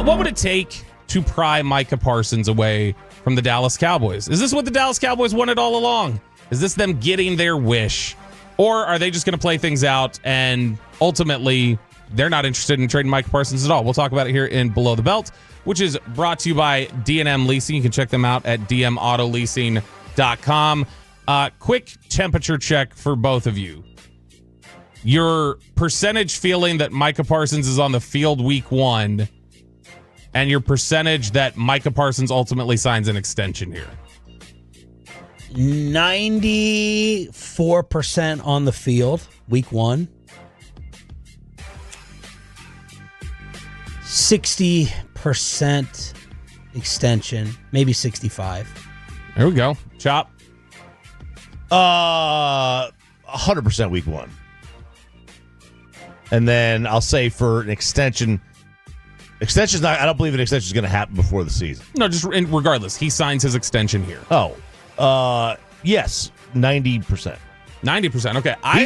What would it take to pry Micah Parsons away from the Dallas Cowboys? Is this what the Dallas Cowboys wanted all along? Is this them getting their wish? Or are they just going to play things out and ultimately they're not interested in trading Micah Parsons at all? We'll talk about it here in Below the Belt, which is brought to you by D&M Leasing. You can check them out at dmautoleasing.com. Quick temperature check for both of you. Your percentage feeling that Micah Parsons is on the field week 1 and your percentage that Micah Parsons ultimately signs an extension here. 94% on the field, week 1. 60% extension, maybe 65. There we go. Chop. 100% week 1. And then I'll say for an extension's not, I don't believe an extension is going to happen before the season. No, just regardless, he signs his extension here. Yes, 90%. 90%. Okay. I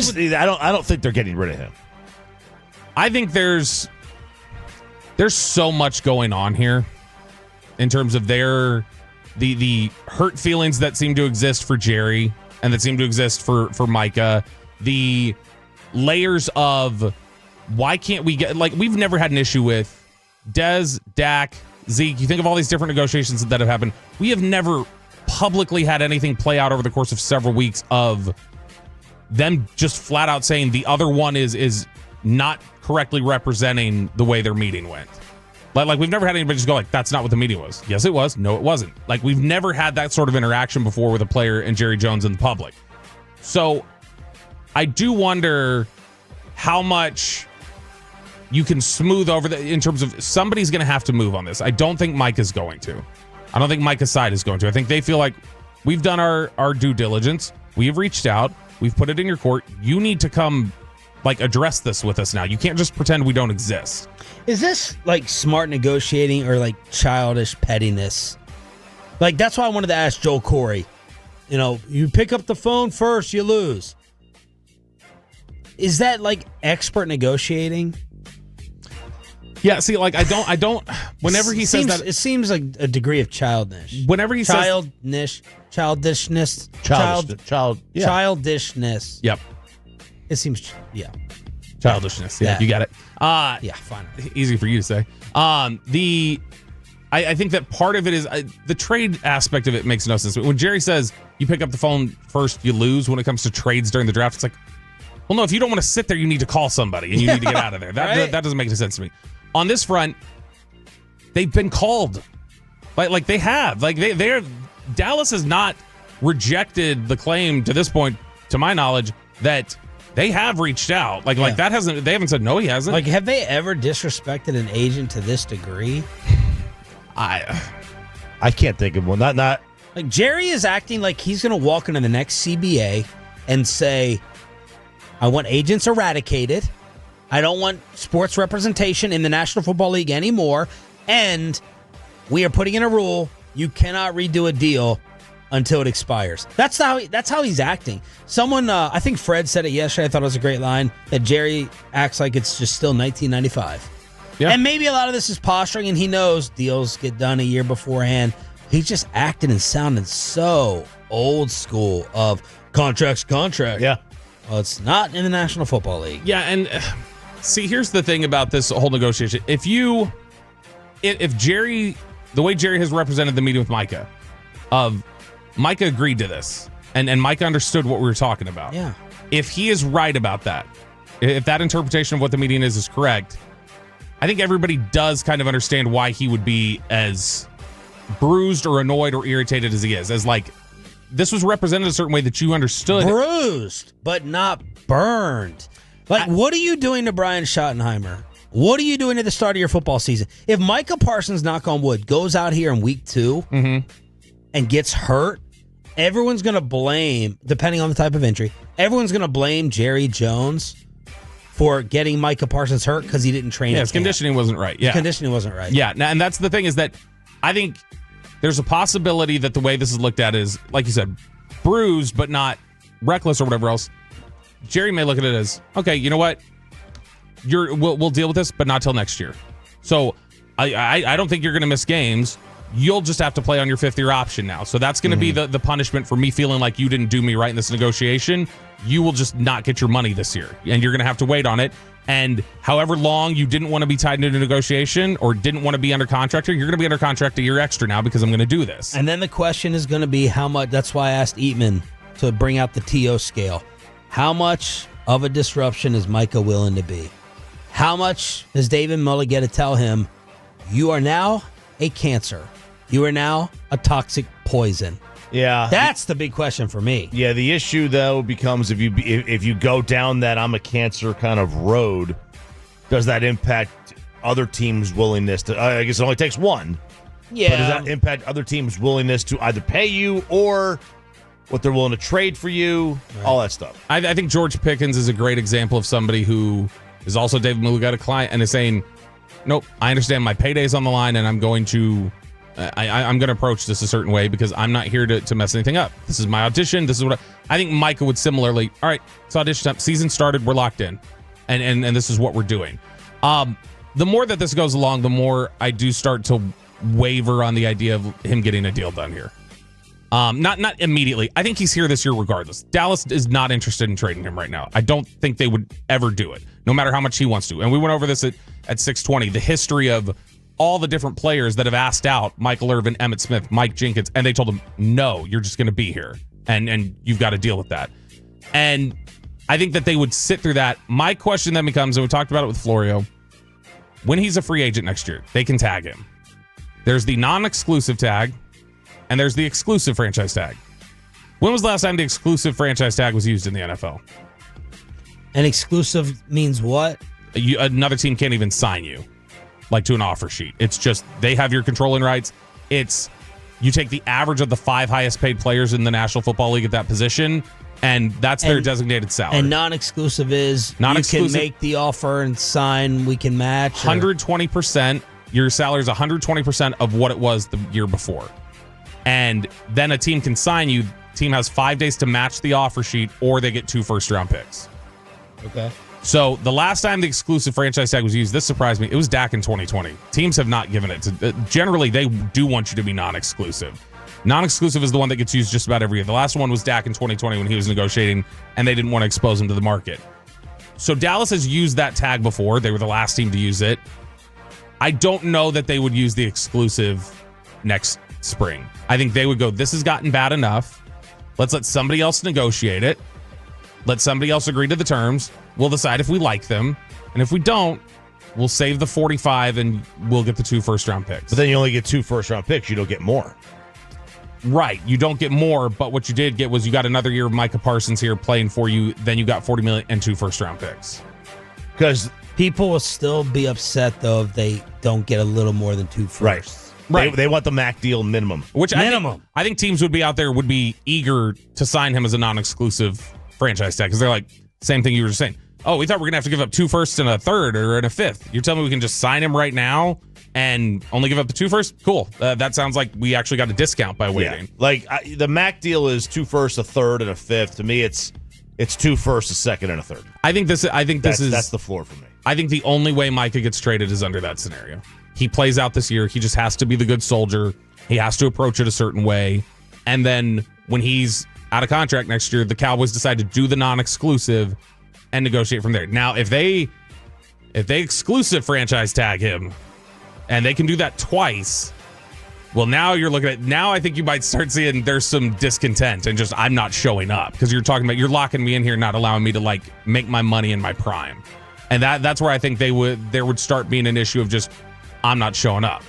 don't think they're getting rid of him. I think there's so much going on here in terms of the hurt feelings that seem to exist for Jerry and that seem to exist for Micah. The layers of why can't we get, like, we've never had an issue with Dez, Dak, Zeke. You think of all these different negotiations that have happened. We have never publicly had anything play out over the course of several weeks of them just flat out saying the other one is not correctly representing the way their meeting went. Like we've never had anybody just go like, that's not what the meeting was. Yes, it was. No, it wasn't. Like we've never had that sort of interaction before with a player and Jerry Jones in the public. So I do wonder how much you can smooth over in terms of somebody's going to have to move on this. I don't think Mike is going to. I don't think Micah's side is going to. I think they feel like we've done our due diligence. We have reached out. We've put it in your court. You need to come address this with us now. You can't just pretend we don't exist. Is this smart negotiating or childish pettiness? That's why I wanted to ask Joel Corey. You pick up the phone first, you lose. Is that expert negotiating? Yeah, see, I don't. Whenever he says that, it seems like a degree of childishness. Whenever he says childishness. Yep. It seems, childishness. Yeah, you got it. Fine. Easy for you to say. I think that part of it is the trade aspect of it makes no sense. When Jerry says you pick up the phone first, you lose when it comes to trades during the draft, it's like, well, no, if you don't want to sit there, you need to call somebody and you need to get out of there. That doesn't make any sense to me. On this front, they've been called. They have. They're Dallas has not rejected the claim to this point, to my knowledge, that they have reached out. They haven't said no, he hasn't. Have they ever disrespected an agent to this degree? I can't think of one. Not Jerry is acting like he's going to walk into the next CBA and say, I want agents eradicated. I don't want sports representation in the National Football League anymore. And we are putting in a rule, you cannot redo a deal until it expires. That's how he's acting. Someone, I think Fred said it yesterday, I thought it was a great line, that Jerry acts like it's just still 1995. Yeah. And maybe a lot of this is posturing, and he knows deals get done a year beforehand. He's just acting and sounding so old school of contracts. Yeah. Well, it's not in the National Football League. Yeah, and see, here's the thing about this whole negotiation. If Jerry, the way Jerry has represented the meeting with Micah, Micah agreed to this, and Micah understood what we were talking about. Yeah. If he is right about that, if that interpretation of what the meeting is correct, I think everybody does kind of understand why he would be as bruised or annoyed or irritated as he is. As this was represented a certain way that you understood. Bruised, but not burned. What are you doing to Brian Schottenheimer? What are you doing at the start of your football season? If Micah Parsons, knock on wood, goes out here in week 2 and gets hurt, everyone's going to blame, depending on the type of injury, everyone's going to blame Jerry Jones for getting Micah Parsons hurt because he didn't train. Yeah, his conditioning wasn't right. Yeah, his conditioning wasn't right. Yeah, and that's the thing is that I think there's a possibility that the way this is looked at is, like you said, bruised but not reckless or whatever else. Jerry may look at it as, okay, you know what? We'll deal with this, but not till next year. So I don't think you're going to miss games. You'll just have to play on your fifth-year option now. So that's going to be the punishment for me feeling like you didn't do me right in this negotiation. You will just not get your money this year, and you're going to have to wait on it. And however long you didn't want to be tied into a negotiation or didn't want to be under contract, you're going to be under contract a year extra now because I'm going to do this. And then the question is going to be how much. That's why I asked Eatman to bring out the TO scale. How much of a disruption is Micah willing to be? How much does David Mulligetta tell him, you are now a cancer? You are now a toxic poison. Yeah, that's the big question for me. Yeah, the issue though becomes if you go down that I'm a cancer kind of road, does that impact other teams' willingness to? I guess it only takes one. Yeah, but does that impact other teams' willingness to either pay you or what they're willing to trade for you? Right. All that stuff. I think George Pickens is a great example of somebody who is also David Mulligetta client and is saying, nope, I understand my payday's on the line and I'm going to. I'm going to approach this a certain way because I'm not here to mess anything up. This is my audition. This is what I think Micah would similarly. All right, it's audition time. Season started. We're locked in, and this is what we're doing. The more that this goes along, the more I do start to waver on the idea of him getting a deal done here. Not immediately. I think he's here this year regardless. Dallas is not interested in trading him right now. I don't think they would ever do it, no matter how much he wants to. And we went over this at 620, the history of all the different players that have asked out Michael Irvin, Emmitt Smith, Mike Jenkins, and they told him, no, you're just going to be here, and you've got to deal with that. And I think that they would sit through that. My question then becomes, and we talked about it with Florio, when he's a free agent next year, they can tag him. There's the non-exclusive tag, and there's the exclusive franchise tag. When was the last time the exclusive franchise tag was used in the NFL? An exclusive means what? Another team can't even sign you. Like to an offer sheet. It's just they have your controlling rights. It's you take the average of the 5 highest paid players in the National Football League at that position, and that's their designated salary. And non-exclusive is you can make the offer and sign, we can match. 120%. Your salary is 120% of what it was the year before. And then a team can sign you. Team has 5 days to match the offer sheet, or they get 2 first-round picks. Okay. So the last time the exclusive franchise tag was used, this surprised me. It was Dak in 2020. Teams have not given it to. Generally, they do want you to be non-exclusive. Non-exclusive is the one that gets used just about every year. The last one was Dak in 2020 when he was negotiating, and they didn't want to expose him to the market. So Dallas has used that tag before. They were the last team to use it. I don't know that they would use the exclusive next spring. I think they would go, this has gotten bad enough. Let's let somebody else negotiate it. Let somebody else agree to the terms. We'll decide if we like them. And if we don't, we'll save the 45 and we'll get the 2 first-round picks. But then you only get 2 first-round picks. You don't get more. Right. You don't get more, but what you did get was you got another year of Micah Parsons here playing for you. Then you got $40 million and 2 first-round picks. Because people will still be upset, though, if they don't get a little more than 2 firsts. Right. They want the Mac deal minimum. Which I think teams would be out there, would be eager to sign him as a non-exclusive franchise tag because they're like, same thing you were just saying. Oh, we thought we were going to have to give up 2 firsts and a third or and a fifth. You're telling me we can just sign him right now and only give up the 2 firsts? Cool. That sounds like we actually got a discount by waiting. Yeah. Like the Mac deal is 2 firsts, a third, and a fifth. To me, it's 2 firsts, a second, and a third. That's the floor for me. I think the only way Micah gets traded is under that scenario. He plays out this year. He just has to be the good soldier. He has to approach it a certain way. And then when he's out of contract next year, the Cowboys decide to do the non-exclusive and negotiate from there. Now, if they exclusive franchise tag him and they can do that twice, well, now you're looking at, now I think you might start seeing there's some discontent and just I'm not showing up because you're talking about, you're locking me in here, not allowing me to like make my money in my prime. And that's where I think there would start being an issue of just I'm not showing up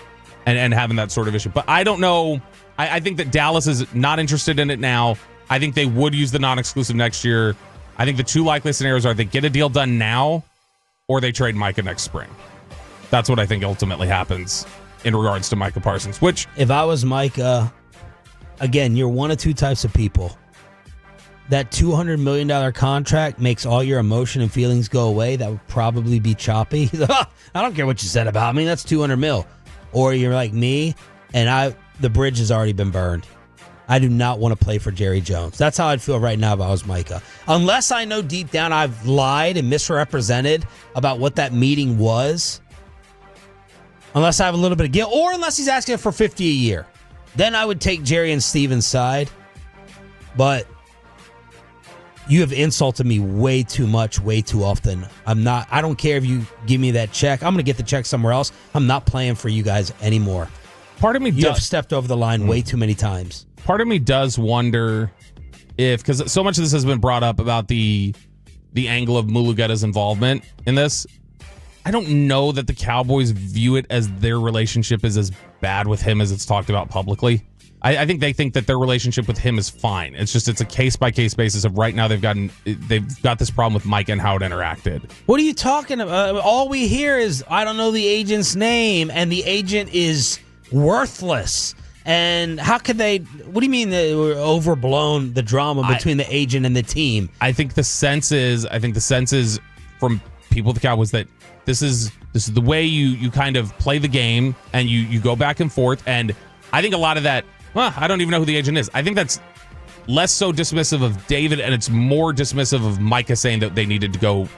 and having that sort of issue. But I don't know. I think that Dallas is not interested in it now. I think they would use the non-exclusive next year. I think the 2 likely scenarios are they get a deal done now or they trade Micah next spring. That's what I think ultimately happens in regards to Micah Parsons, which... If I was Micah, again, you're one of 2 types of people. That $200 million contract makes all your emotion and feelings go away. That would probably be choppy. I don't care what you said about me. That's $200 million. Or you're like me, and the bridge has already been burned. I do not want to play for Jerry Jones. That's how I'd feel right now if I was Micah. Unless I know deep down I've lied and misrepresented about what that meeting was, Unless I have a little bit of guilt, or unless he's asking for $50 a year. Then I would take Jerry and Steven's side. But you have insulted me way too much, way too often. I don't care if you give me that check. I'm going to get the check somewhere else. I'm not playing for you guys anymore. Part of me You have stepped over the line way too many times. Part of me does wonder if, because so much of this has been brought up about the angle of Mulugheta's involvement in this. I don't know that the Cowboys view it as their relationship is as bad with him as it's talked about publicly. I think they think that their relationship with him is fine. It's a case-by-case basis of right now they've got this problem with Micah and how it interacted. What are you talking about? All we hear is, I don't know the agent's name, and the agent is worthless. And how could they, what do you mean they were overblown, the drama between the agent and the team? I think the sense is from people at the Cowboys that this is the way you kind of play the game, and you go back and forth. And I think a lot of that, I don't even know who the agent is. I think that's less so dismissive of David, and it's more dismissive of Micah saying that they needed to go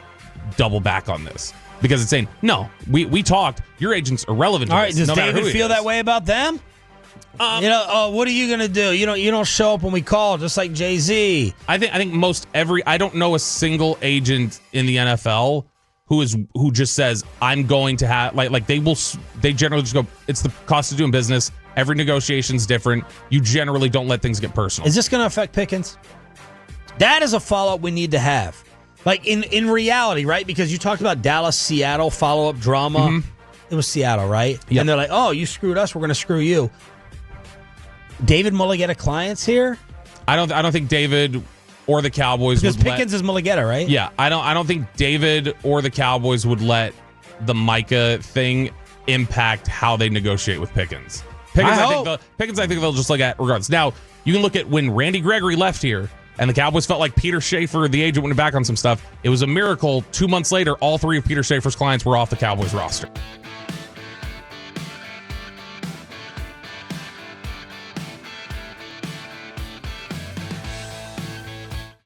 double back on this. Because it's saying, no, we talked, your agent's irrelevant to all right, this, does David feel that way about them? What are you going to do? You don't show up when we call, just like Jay-Z. I think I don't know a single agent in the NFL who just says, I'm going to have, they generally just go, it's the cost of doing business. Every negotiation's different. You generally don't let things get personal. Is this going to affect Pickens? That is a follow-up we need to have. Like, in reality, right? Because you talked about Dallas-Seattle follow-up drama. Mm-hmm. It was Seattle, right? Yep. And they're like, oh, you screwed us, we're going to screw you. David Mulugheta clients here? I don't think David or the Cowboys because Pickens is Mulugheta, right? Yeah, I don't think David or the Cowboys would let the Micah thing impact how they negotiate with Pickens. I think they'll just look at regardless. Now, you can look at when Randy Gregory left here and the Cowboys felt like Peter Schaefer, the agent, went back on some stuff. It was a miracle. 2 months later, all three of Peter Schaefer's clients were off the Cowboys roster.